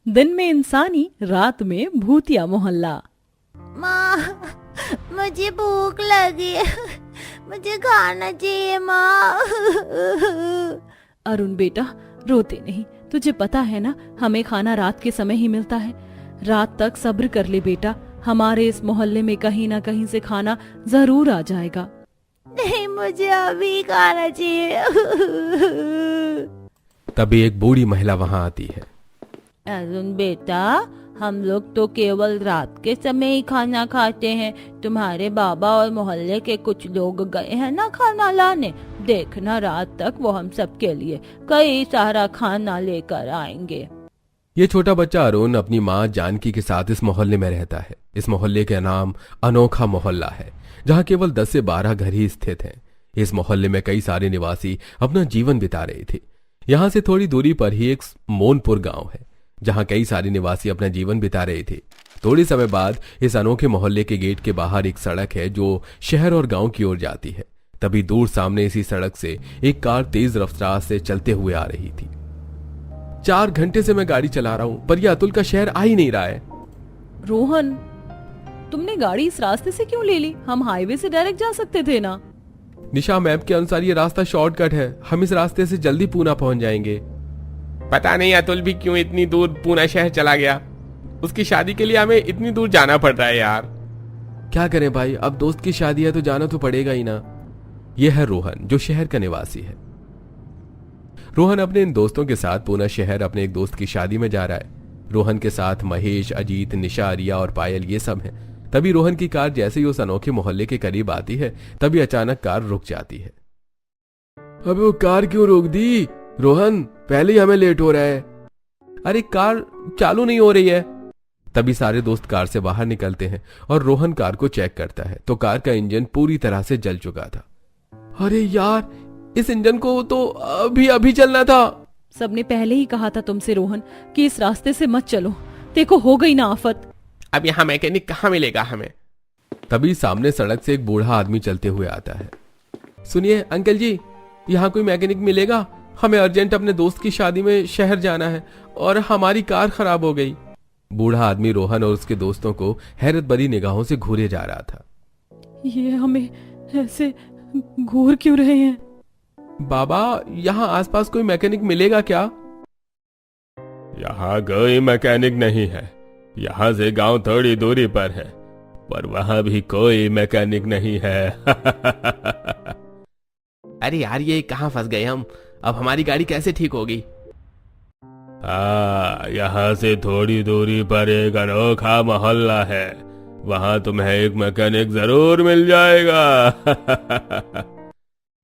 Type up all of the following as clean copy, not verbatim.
दिन में इंसानी, रात में भूतिया मोहल्ला। माँ, मुझे भूख लगी है। मुझे खाना चाहिए माँ। अरुण बेटा, रोते नहीं। तुझे पता है ना, हमें खाना रात के समय ही मिलता है। रात तक सब्र कर ले बेटा, हमारे इस मोहल्ले में कहीं ना कहीं से खाना जरूर आ जाएगा। नहीं, मुझे अभी खाना चाहिए। तभी एक बूढ़ी महिला वहां आती है। अरुण बेटा, हम लोग तो केवल रात के समय ही खाना खाते हैं। तुम्हारे बाबा और मोहल्ले के कुछ लोग गए हैं ना खाना लाने। देखना, रात तक वो हम सबके लिए कई सारा खाना लेकर आएंगे। ये छोटा बच्चा अरुण अपनी माँ जानकी के साथ इस मोहल्ले में रहता है। इस मोहल्ले का नाम अनोखा मोहल्ला है, जहाँ केवल 10 से 12 घर ही स्थित हैं। इस मोहल्ले में कई सारे निवासी अपना जीवन बिता रहे थे। यहाँ से थोड़ी दूरी पर ही एक मोनपुर गांव है, जहाँ कई सारे निवासी अपना जीवन बिता रहे थे। थोड़े समय बाद इस अनोखे मोहल्ले के गेट के बाहर एक सड़क है जो शहर और गांव की ओर जाती है। तभी दूर सामने इसी सड़क से एक कार तेज रफ्तार से चलते हुए आ रही थी। 4 घंटे से मैं गाड़ी चला रहा हूं, पर यह अतुल का शहर आ ही नहीं रहा है। रोहन, तुमने गाड़ी इस रास्ते से क्यों ले ली? हम हाईवे से डायरेक्ट जा सकते थे ना। निशा मैप के अनुसार ये रास्ता शॉर्टकट है, हम इस रास्ते से जल्दी पूना पहुंच जाएंगे। पता नहीं अतुल भी क्यों इतनी दूर पूना शहर चला गया। उसकी शादी के लिए हमें इतनी दूर जाना पड़ रहा है यार। क्या करें भाई, अब दोस्त की शादी है तो जाना तो पड़ेगा ही ना। यह है रोहन, जो शहर का निवासी है। रोहन अपने इन दोस्तों के साथ पूना शहर अपने एक दोस्त की शादी में जा रहा है। रोहन के साथ महेश, अजीत, निशा, रिया और पायल ये सब हैं। तभी रोहन की कार जैसे ही उस अनोखे मोहल्ले के करीब आती है, तभी अचानक कार रुक जाती है। अबे वो कार क्यों रोक दी? रोहन, पहले ही हमें लेट हो रहा है। अरे कार चालू नहीं हो रही है। तभी सारे दोस्त कार से बाहर निकलते हैं और रोहन कार को चेक करता है तो कार का इंजन पूरी तरह से जल चुका था। अरे यार, इस इंजन को तो अभी अभी चलना था। सबने पहले ही कहा था तुमसे रोहन कि इस रास्ते से मत चलो। देखो, हो गई ना आफत। अब यहाँ मैकेनिक कहाँ मिलेगा हमें? तभी सामने सड़क से एक बूढ़ा आदमी चलते हुए आता है। सुनिए अंकल जी, यहाँ कोई मैकेनिक मिलेगा? हमें अर्जेंट अपने दोस्त की शादी में शहर जाना है और हमारी कार खराब हो गई। बूढ़ा आदमी रोहन और उसके दोस्तों को हैरत भरी निगाहों से घूरे जा रहा था। ये हमें ऐसे घूर क्यों रहे हैं? बाबा, यहाँ आसपास कोई मैकेनिक मिलेगा क्या? यहाँ कोई मैकेनिक नहीं है। यहाँ से गांव थोड़ी दूरी पर है, पर वहां भी कोई मैकेनिक नहीं है। अरे यार, ये कहाँ फंस गए हम? अब हमारी गाड़ी कैसे ठीक होगी? यहाँ से थोड़ी दूरी पर एक अनोखा मोहल्ला है, वहां तुम्हें एक मैकेनिक जरूर मिल जाएगा।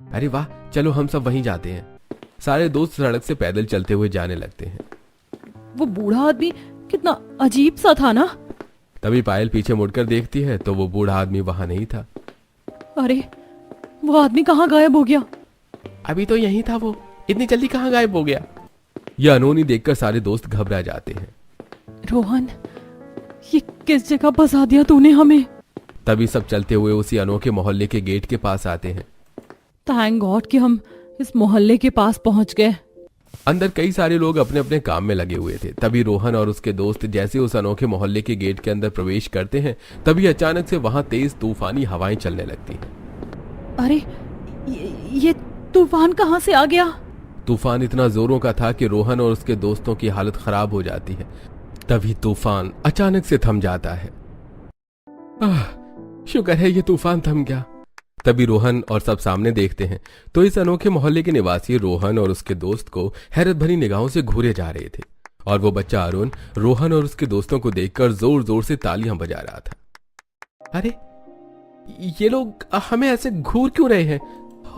अरे वाह, चलो हम सब वहीं जाते हैं। सारे दोस्त सड़क से पैदल चलते हुए जाने लगते हैं। वो बूढ़ा आदमी कितना अजीब सा था ना। तभी पायल पीछे मुड़कर देखती है तो वो बूढ़ा आदमी वहां नहीं था। अरे, वो आदमी कहाँ गायब हो गया? अभी तो यही था वो, इतनी जल्दी कहाँ गायब हो गया? यह अनहोनी देखकर सारे दोस्त घबरा जाते हैं। रोहन, ये किस जगह फंसा दिया तूने हमें? तभी सब चलते हुए उसी अनोखे मोहल्ले के गेट के पास आते हैं। थैंक गॉड कि हम इस मोहल्ले के पास पहुंच गए। अंदर कई सारे लोग अपने अपने काम में लगे हुए थे। तभी रोहन और उसके दोस्त जैसे उस अनोखे मोहल्ले के गेट के अंदर प्रवेश करते हैं, तभी अचानक से वहां तेज तूफानी हवाएं चलने लगती हैं। अरे, ये तूफान कहाँ से आ गया? तूफान इतना जोरों का था कि रोहन और उसके दोस्तों की हालत खराब हो जाती है। तभी तूफान अचानक से थम जाता है। शुक्र है ये तूफान थम गया। तभी रोहन और सब सामने देखते हैं तो इस अनोखे मोहल्ले के निवासी रोहन और उसके दोस्त को हैरत भरी निगाहों से घूरे जा रहे थे। और वो बच्चा अरुण रोहन और उसके दोस्तों को देखकर जोर जोर से तालियां बजा रहा था। अरे, ये लोग हमें ऐसे घूर क्यों रहे हैं?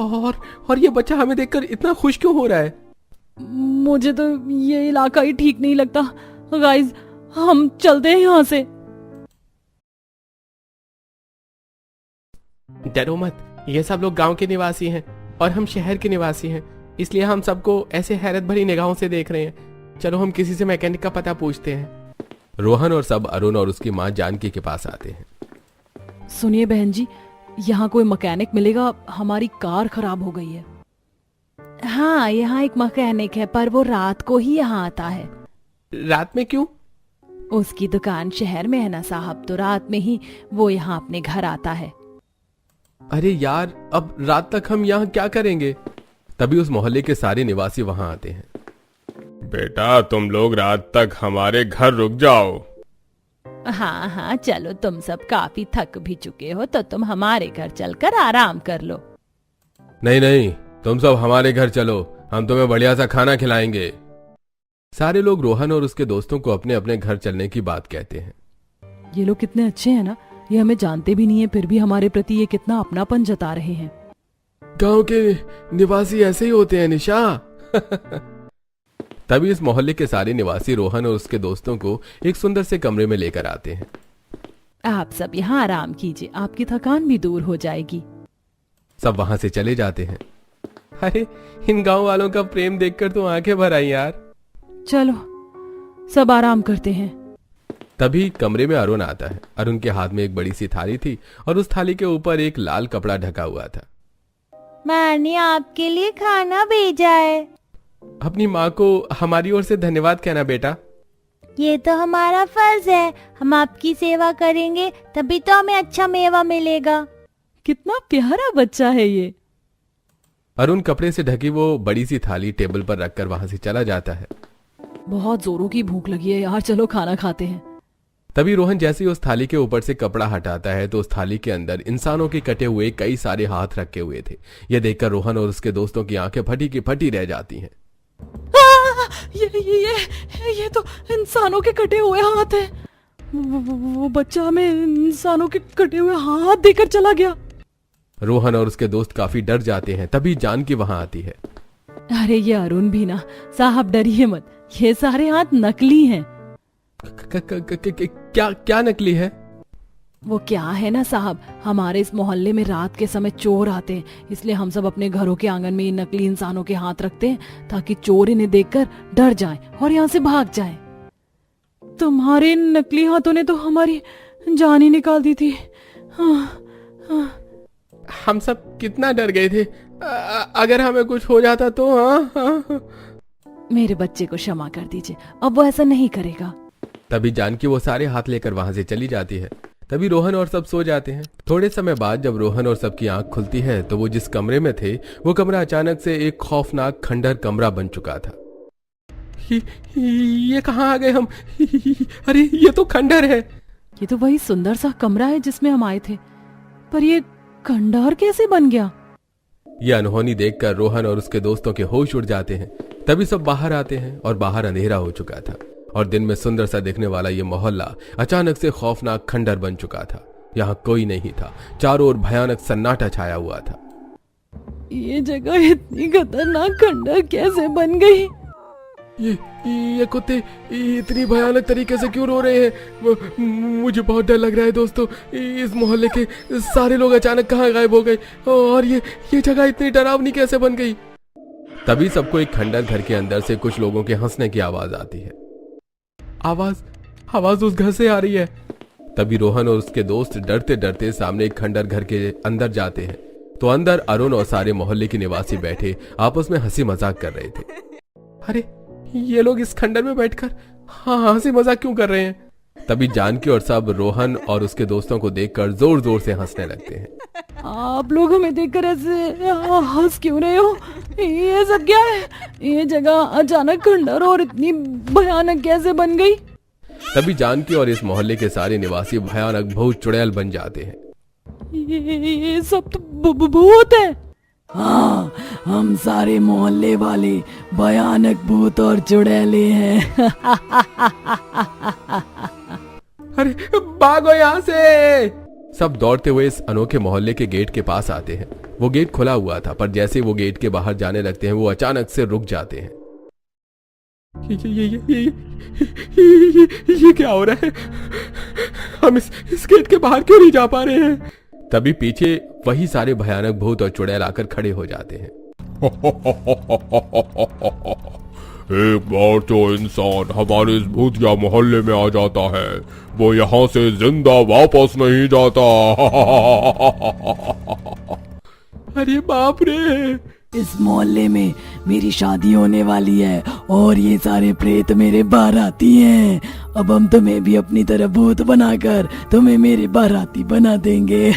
और ये बच्चा हमें देखकर इतना खुश क्यों हो रहा है? मुझे तो ये इलाका ही ठीक नहीं लगता। गाइस, हम चलते हैं यहाँ से। डरो मत, ये सब लोग गांव के निवासी हैं और हम शहर के निवासी हैं, इसलिए हम सबको ऐसे हैरत भरी निगाहों से देख रहे हैं। चलो हम किसी से मैकेनिक का पता पूछते हैं। रोहन और सब अरुण और उसकी माँ जानकी के पास आते हैं। सुनिए बहन जी, यहाँ कोई मैकेनिक मिलेगा? हमारी कार खराब हो गई है। हाँ, यहाँ एक मैकेनिक है, पर वो रात को ही यहाँ आता है। रात में क्यों? उसकी दुकान शहर में है ना साहब, तो रात में ही वो यहाँ अपने घर आता है। अरे यार, अब रात तक हम यहाँ क्या करेंगे? तभी उस मोहल्ले के सारे निवासी वहां आते हैं। बेटा तुम लोग रात तक हमारे घर रुक जाओ। हाँ हाँ चलो, तुम सब काफी थक भी चुके हो तो तुम हमारे घर चलकर आराम कर लो। नहीं नहीं, तुम सब हमारे घर चलो, हम तुम्हें बढ़िया सा खाना खिलाएंगे। सारे लोग रोहन और उसके दोस्तों को अपने अपने घर चलने की बात कहते हैं। ये लोग कितने अच्छे हैं ना, ये हमें जानते भी नहीं है फिर भी हमारे प्रति ये कितना अपनापन जता रहे हैं। गांव के निवासी ऐसे ही होते हैं निशा। तभी इस मोहल्ले के सारे निवासी रोहन और उसके दोस्तों को एक सुंदर से कमरे में लेकर आते हैं। आप सब यहाँ आराम कीजिए, आपकी थकान भी दूर हो जाएगी। सब वहां से चले जाते हैं। अरे इन गांव वालों का प्रेम देखकर तो आंखें भर आई यार। चलो सब आराम करते हैं। तभी कमरे में अरुण आता है। अरुण के हाथ में एक बड़ी सी थाली थी और उस थाली के ऊपर एक लाल कपड़ा ढका हुआ था। मैंने आपके लिए खाना भेजा है। अपनी माँ को हमारी ओर से धन्यवाद कहना बेटा। ये तो हमारा फर्ज है, हम आपकी सेवा करेंगे तभी तो हमें अच्छा मेवा मिलेगा। कितना प्यारा बच्चा है ये। अरुण कपड़े से ढकी वो बड़ी सी थाली टेबल पर रखकर वहां से चला जाता है। बहुत जोरों की भूख लगी है यार, चलो खाना खाते हैं। तभी रोहन जैसे ही उस थाली के ऊपर से कपड़ा हटाता है तो उस थाली के अंदर इंसानों के कटे हुए कई सारे हाथ रखे हुए थे। यह देखकर रोहन और उसके दोस्तों की आंखें फटी की फटी रह जाती हैं। ये तो इंसानों के कटे हुए हाथ हैं। वो बच्चा हमें इंसानों के कटे हुए हाथ देकर चला गया। रोहन और उसके दोस्त काफी डर जाते हैं। तभी जानकी वहां आती है। अरे ये अरुण भी ना, साहब डरिए मत, ये सारे हाथ नकली हैं। क्या नकली है? वो क्या है ना साहब, हमारे इस मोहल्ले में रात के समय चोर आते हैं, इसलिए हम सब अपने घरों के आंगन में इन नकली इंसानों के हाथ रखते हैं ताकि चोर इन्हें देखकर डर जाएं और यहाँ से भाग जाएं। तुम्हारे इन नकली हाथों ने तो हमारी जान ही निकाल दी थी। हम सब कितना डर गए थे, अगर हमें कुछ हो जाता तो। हाँ। मेरे बच्चे को क्षमा कर दीजिए, अब वो ऐसा नहीं करेगा। तभी जानकी वो सारे हाथ लेकर वहां से चली जाती है। तभी रोहन और सब सो जाते हैं। थोड़े समय बाद जब रोहन और सबकी आंख खुलती है तो वो जिस कमरे में थे वो कमरा अचानक से एक खौफनाक खंडहर कमरा बन चुका था। ये कहाँ आ गए हम? अरे ये तो खंडहर है। ये तो वही सुंदर सा कमरा है जिसमें हम आए थे, पर ये खंडहर कैसे बन गया? ये अनहोनी देखकर रोहन और उसके दोस्तों के होश उड़ जाते हैं। तभी सब बाहर आते हैं और बाहर अंधेरा हो चुका था और दिन में सुंदर सा दिखने वाला ये मोहल्ला अचानक से खौफनाक खंडहर बन चुका था। यहाँ कोई नहीं था, चारों ओर भयानक सन्नाटा छाया हुआ था। ये जगह इतनी खतरनाक खंडहर कैसे बन गई? ये कुत्ते इतनी भयानक तरीके से क्यों रो रहे हैं? मुझे बहुत डर लग रहा है दोस्तों। इस मोहल्ले के सारे लोग अचानक कहाँ गायब हो गए और ये जगह इतनी डरावनी कैसे बन गई? तभी सबको एक खंडहर घर के अंदर से कुछ लोगों के हंसने की आवाज आती है। आवाज उस घर से आ रही है। तभी रोहन और उसके दोस्त डरते डरते सामने एक खंडहर घर के अंदर जाते हैं तो अंदर अरुण और सारे मोहल्ले के निवासी बैठे आपस में हंसी मजाक कर रहे थे। अरे ये लोग इस खंडहर में बैठकर हंसी मजाक क्यों कर रहे हैं? तभी जानकी और सब रोहन और उसके दोस्तों को देखकर जोर जोर से हंसने लगते हैं। आप लोग हमें देखकर ऐसे हंस क्यों रहे हो? ये सब क्या है? ये जगह अचानक खंडहर और इतनी भयानक कैसे बन गई? तभी जानकी और इस मोहल्ले के सारे निवासी भयानक भूत चुड़ैल बन जाते हैं। ये सब तो भूत है। हाँ, हम सारे मोहल्ले वाले भयानक भूत और चुड़ैले हैं। अरे भागो यहाँ से। सब दौड़ते हुए इस अनोखे मोहल्ले के गेट के पास आते हैं। वो गेट खुला हुआ था पर जैसे ही वो गेट के बाहर जाने लगते हैं वो अचानक से रुक जाते हैं। ये क्या हो रहा है? हम इस गेट के बाहर क्यों नहीं जा पा रहे हैं? तभी पीछे वही सारे भयानक भूत और चुड़ैल आकर खड़े हो जाते हैं। एक बार तो इंसान हमारे इस भूतिया मोहल्ले में आ जाता है, वो यहाँ से जिंदा वापस नहीं जाता। अरे बाप रे, इस मोहल्ले में मेरी शादी होने वाली है और ये सारे प्रेत मेरे बाराती हैं। अब हम तुम्हें भी अपनी तरह भूत बनाकर तुम्हें मेरे बाराती बना देंगे।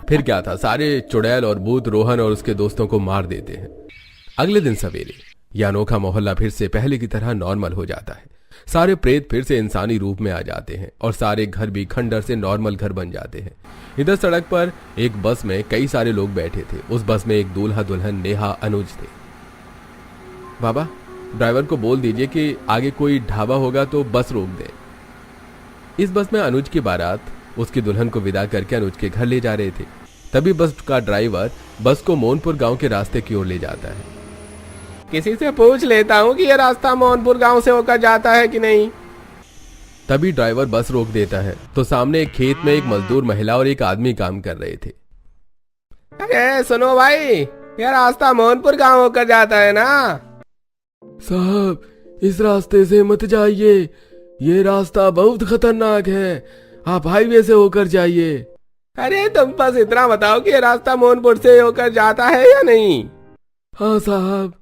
फिर क्या था, सारे चुड़ैल और भूत रोहन और उसके दोस्तों को मार देते हैं। अगले दिन सवेरे यह अनोखा मोहल्ला फिर से पहले की तरह नॉर्मल हो जाता है। सारे प्रेत फिर से इंसानी रूप में आ जाते हैं और सारे घर भी खंडर से नॉर्मल घर बन जाते हैं। इधर सड़क पर एक बस में कई सारे लोग बैठे थे। उस बस में एक दूल्हा दुल्हन नेहा अनुज थे। बाबा, ड्राइवर को बोल दीजिए कि आगे कोई ढाबा होगा तो बस रोक दे। इस बस में अनुज की बारात उसकी दुल्हन को विदा करके अनुज के घर ले जा रहे थे। तभी बस का ड्राइवर बस को मोहनपुर गांव के रास्ते की ओर ले जाता है। किसी से पूछ लेता हूँ कि यह रास्ता मोहनपुर गांव से होकर जाता है कि नहीं। तभी ड्राइवर बस रोक देता है तो सामने एक खेत में एक मजदूर महिला और एक आदमी काम कर रहे थे। अरे सुनो भाई, यह रास्ता मोहनपुर गांव होकर जाता है ना? साहब, इस रास्ते से मत जाइए, ये रास्ता बहुत खतरनाक है, आप हाईवे से होकर जाइए। अरे तुम बस इतना बताओ कि यह रास्ता मोहनपुर से होकर जाता है या नहीं? हाँ साहब।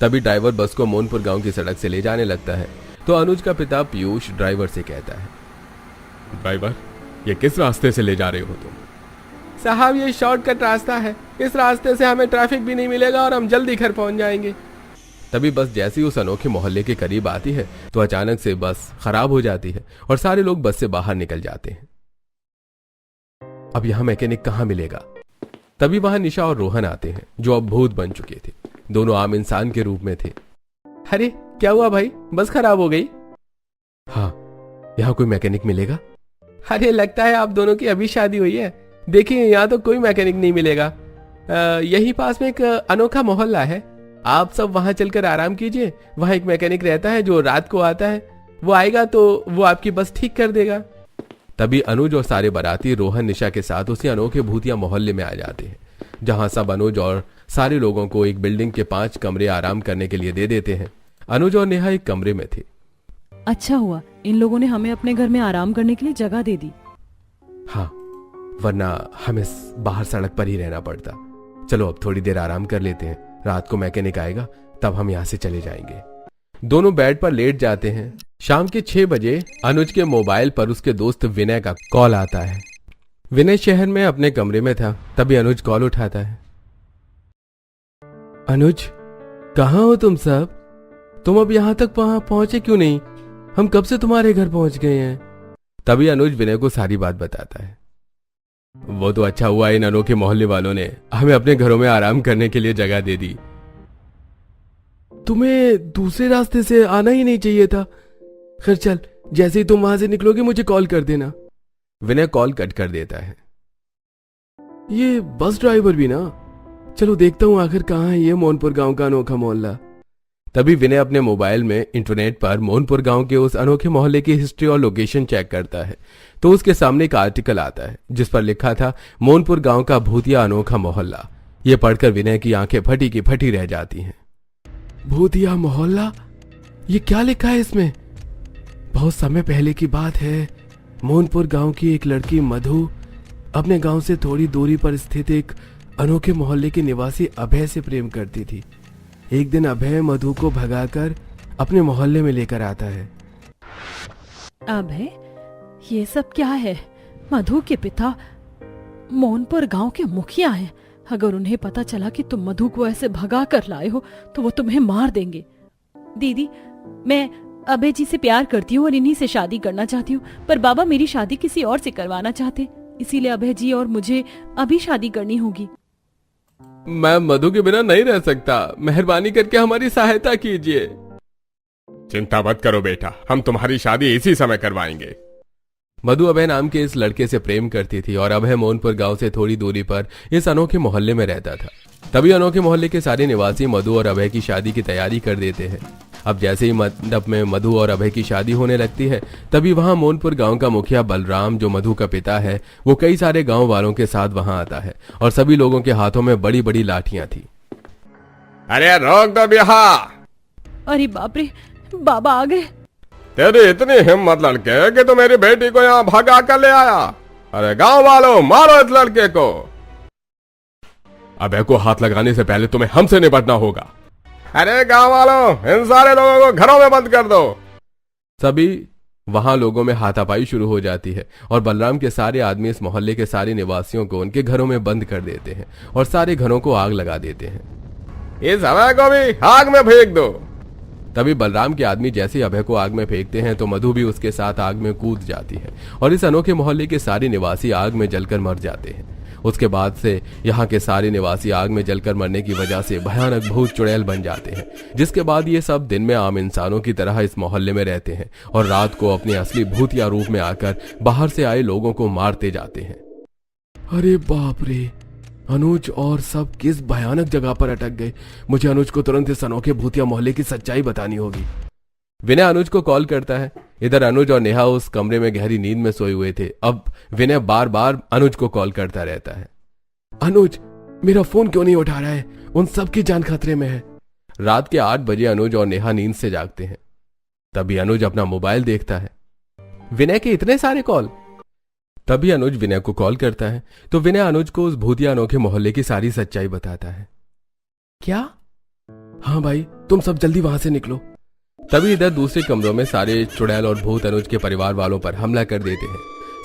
तभी ड्राइवर बस को मोहनपुर गांव की सड़क से ले जाने लगता है तो अनुज का पिता पीयूष ड्राइवर से कहता है, ड्राइवर, ये किस रास्ते से ले जा रहे हो तुम? साहब, ये शॉर्टकट रास्ता है, इस रास्ते से हमें ट्रैफिक भी नहीं मिलेगा और हम जल्दी घर पहुंच जाएंगे। तभी बस जैसे ही उस अनोखे मोहल्ले के करीब आती है तो अचानक से बस खराब हो जाती है और सारे लोग बस से बाहर निकल जाते हैं। अब यहां मैकेनिक कहां मिलेगा? तभी वहां निशा और रोहन आते हैं जो अब भूत बन चुके थे। दोनों आम इंसान के रूप में थे। अरे क्या हुआ भाई, बस खराब हो गई? हाँ, यहाँ कोई मैकेनिक मिलेगा? अरे लगता है आप दोनों की अभी शादी हुई है। देखिए यहाँ तो कोई मैकेनिक नहीं मिलेगा। यही पास में एक अनोखा मोहल्ला है, आप सब वहां चलकर आराम कीजिए। वहां एक मैकेनिक रहता है जो रात को आता है, वो आएगा तो वो आपकी बस ठीक कर देगा। तभी अनुज और सारे बाराती रोहन निशा के साथ उसी अनोखे भूतिया मोहल्ले में आ जाते हैं, जहां सब अनुज और सारे लोगों को एक बिल्डिंग के 5 कमरे आराम करने के लिए दे देते हैं। अनुज और नेहा एक कमरे में थे। अच्छा हुआ इन लोगों ने हमें अपने घर में आराम करने के लिए जगह दे दी। हाँ, वरना हमें बाहर सड़क पर ही रहना पड़ता। चलो अब थोड़ी देर आराम कर लेते हैं, रात को मैकेनिक आएगा तब हम यहाँ से चले जाएंगे। दोनों बेड पर लेट जाते हैं। शाम के 6 बजे अनुज के मोबाइल पर उसके दोस्त विनय का कॉल आता है। विनय शहर में अपने कमरे में था। तभी अनुज कॉल उठाता है। अनुज, कहाँ हो तुम सब? तुम अब यहाँ तक पहुंचे क्यों नहीं? हम कब से तुम्हारे घर पहुंच गए हैं। तभी अनुज विनय को सारी बात बताता है। वो तो अच्छा हुआ इन अनोखे मोहल्ले वालों ने हमें अपने घरों में आराम करने के लिए जगह दे दी। तुम्हें दूसरे रास्ते से आना ही नहीं चाहिए था। खैर चल, जैसे ही तुम वहां से निकलोगे मुझे कॉल कर देना। विनय कॉल कट कर देता है। ये बस ड्राइवर भी ना, चलो देखता हूं आखिर कहाँ है ये मोहनपुर गांव का अनोखा मोहल्ला। तभी विनय अपने मोबाइल में इंटरनेट पर मोहनपुर गांव के उस अनोखे मोहल्ले की हिस्ट्री और लोकेशन चेक करता है तो उसके सामने एक आर्टिकल आता है जिस पर लिखा था मोहनपुर गांव का भूतिया अनोखा मोहल्ला। ये पढ़कर विनय की आंखें फटी की फटी रह जाती हैं। भूतिया मोहल्ला? ये क्या लिखा है इसमें? बहुत समय पहले की बात है। मोहनपुर गांव की एक लड़की मधु अपने गांव से थोड़ी दूरी पर स्थित एक अनोखे मोहल्ले के निवासी अभय से प्रेम करती थी। एक दिन अभय मधु को भगाकर अपने मोहल्ले में लेकर आता है। अभय, ये सब क्या है? मधु के पिता मोहनपुर गांव के मुखिया हैं। अगर उन्हें पता चला कि तुम मधु को ऐसे भगा कर लाए हो तो वो तुम्हें मार देंगे। दीदी, मैं अभय जी से प्यार करती हूँ और इन्हीं से शादी करना चाहती हूँ, पर बाबा मेरी शादी किसी और से करवाना चाहते, इसीलिए अभय जी और मुझे अभी शादी करनी होगी। मैं मधु के बिना नहीं रह सकता, मेहरबानी करके हमारी सहायता कीजिए। चिंता मत करो बेटा, हम तुम्हारी शादी इसी समय करवाएंगे। मधु अभय नाम के इस लड़के से प्रेम करती थी और अभय मोहनपुर गांव से थोड़ी दूरी पर इस अनोखे मोहल्ले में रहता था। तभी अनोखे मोहल्ले के सारे निवासी मधु और अभय की शादी की तैयारी कर देते हैं। अब जैसे ही मंडप में मधु और अभय की शादी होने लगती है तभी वहां मोहनपुर गांव का मुखिया बलराम, जो मधु का पिता है, वो कई सारे गांव वालों के साथ वहां आता है और सभी लोगों के हाथों में बड़ी बड़ी लाठियां थी। अरे रोक दो ब्याह। अरे बाप रे, बाबा आ गए। तेरी इतनी हिम्मत लड़के कि तू मेरी बेटी को यहाँ भगा कर ले आया। अरे गांव वालों, मारो इस लड़के को। अबे को हाथ लगाने से पहले तुम्हें हमसे निपटना होगा। अरे गांव वालों, इन सारे लोगों को घरों में बंद कर दो। सभी वहां लोगों में हाथापाई शुरू हो जाती है और बलराम के सारे आदमी इस मोहल्ले के सारे निवासियों को उनके घरों में बंद कर देते हैं और सारे घरों को आग लगा देते हैं। इस अभय को भी आग में फेंक दो। तभी बलराम के आदमी जैसे अभय को आग में फेंकते हैं तो मधु भी उसके साथ आग में कूद जाती है और इस अनोखे मोहल्ले के सारे निवासी आग में जलकर मर जाते हैं। उसके बाद से यहाँ के सारे निवासी आग में जलकर मरने की वजह से भयानक भूत चुड़ैल बन जाते हैं, जिसके बाद ये सब दिन में आम इंसानों की तरह इस मोहल्ले में रहते हैं और रात को अपने असली भूतिया रूप में आकर बाहर से आए लोगों को मारते जाते हैं। अरे बाप रे, अनुज और सब किस भयानक जगह पर अटक गए। मुझे अनुज को तुरंत इस अनोखे भूतिया मोहल्ले की सच्चाई बतानी होगी। विनय अनुज को कॉल करता है। इधर अनुज और नेहा उस कमरे में गहरी नींद में सोए हुए थे। अब विनय बार बार अनुज को कॉल करता रहता है। अनुज, मेरा फोन क्यों नहीं उठा रहा है? उन सब की जान खतरे में है। रात के 8 बजे अनुज और नेहा नींद से जागते हैं। तभी अनुज अपना मोबाइल देखता है। विनय के इतने सारे कॉल। तभी अनुज विनय को कॉल करता है तो विनय अनुज को उस भूतिया अनोखे मोहल्ले की सारी सच्चाई बताता है। क्या? हाँ भाई, तुम सब जल्दी वहां से निकलो। तभी इधर दूसरे कमरों में सारे चुड़ैल और भूत अनुज के परिवार वालों पर हमला कर देते हैं।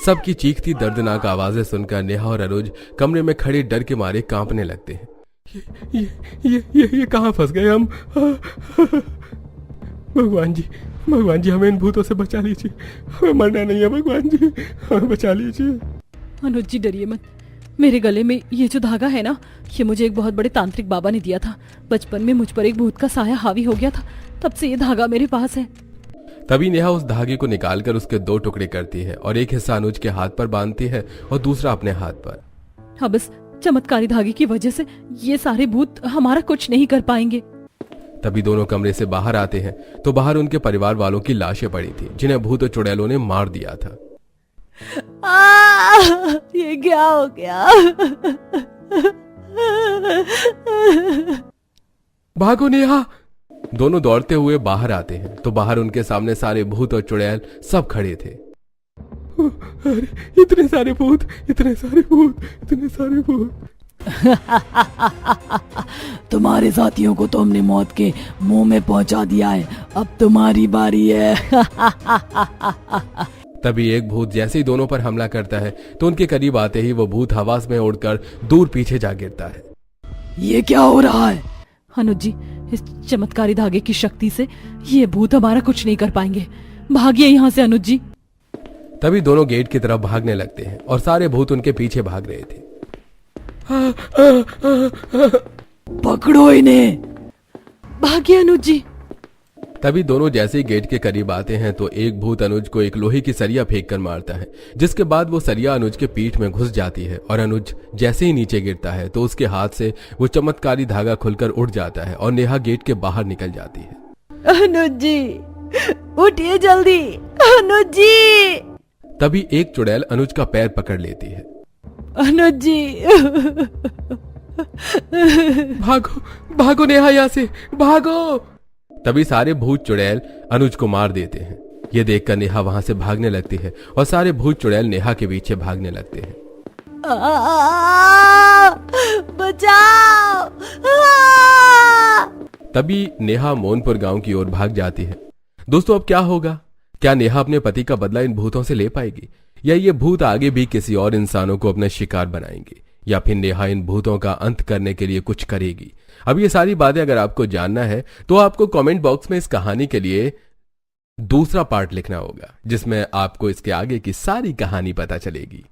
सबकी चीखती दर्दनाक आवाजें सुनकर नेहा और अनुज कमरे में खड़े डर के मारे कांपने लगते हैं। ये कहां फंस गए हम? भगवान जी, हमें इन भूतों से बचा लीजिए। हमें मरना नहीं है, भगवान जी, हमें बचा लीजिए। अनुज जी डरिए मत। मेरे गले में ये जो धागा है ना, ये मुझे एक बहुत बड़े तांत्रिक बाबा ने दिया था। बचपन में मुझ पर एक भूत का साया हावी हो गया था, तब से ये धागा मेरे पास है। तभी नेहा उस धागे को निकालकर उसके 2 टुकड़े करती है और एक हिस्सा अनुज के हाथ पर बांधती है और दूसरा अपने हाथ पर। अब इस चमत्कारी धागे की वजह से ये सारे भूत हमारा कुछ नहीं कर पाएंगे। तभी दोनों कमरे से बाहर आते हैं तो बाहर उनके परिवार वालों की लाशें पड़ी थी, जिन्हें भूत और चुड़ैलों ने मार दिया था। ये क्या हो गया? भागो नेहा। दोनों दौड़ते हुए बाहर आते हैं तो बाहर उनके सामने सारे भूत और चुड़ैल सब खड़े थे। अरे, इतने सारे भूत, इतने सारे भूत, इतने सारे भूत। तुम्हारे साथियों को तो हमने मौत के मुंह में पहुंचा दिया है, अब तुम्हारी बारी है। तभी एक भूत जैसे ही दोनों पर हमला करता है तो उनके करीब आते ही वो भूत हवा में उड़कर दूर पीछे जा गिरता है। ये क्या हो रहा है? अनुज जी, इस चमत्कारी धागे की शक्ति से ये भूत हमारा कुछ नहीं कर पाएंगे। भागिए यहाँ से अनुज जी। तभी दोनों गेट की तरफ भागने लगते हैं और सारे भूत उनके पीछे भाग रहे थे। पकड़ो इन्हें। भागिए अनुज जी। तभी दोनों जैसे ही गेट के करीब आते हैं तो एक भूत अनुज को एक लोहे की सरिया फेंक कर मारता है, जिसके बाद वो सरिया अनुज के पीठ में घुस जाती है और अनुज जैसे ही नीचे गिरता है तो उसके हाथ से वो चमत्कारी धागा खुलकर उड़ जाता है और नेहा गेट के बाहर निकल जाती है। अनुज जी, उठिए जल्दी, अनुज जी। तभी एक चुड़ैल अनुज का पैर पकड़ लेती है। अनुज जी। भागो, भागो नेहा, यहाँ से भागो। तभी सारे भूत चुड़ैल अनुज को मार देते हैं। ये देखकर नेहा वहां से भागने लगती है और सारे भूत चुड़ैल नेहा के पीछे भागने लगते हैं। बचाओ। तभी नेहा मोनपुर गांव की ओर भाग जाती है। दोस्तों, अब क्या होगा? क्या नेहा अपने पति का बदला इन भूतों से ले पाएगी, या ये भूत आगे भी किसी और इंसानों को अपना शिकार बनाएंगे, या फिर नेहा इन भूतों का अंत करने के लिए कुछ करेगी? अब ये सारी बातें अगर आपको जानना है तो आपको कमेंट बॉक्स में इस कहानी के लिए दूसरा पार्ट लिखना होगा, जिसमें आपको इसके आगे की सारी कहानी पता चलेगी।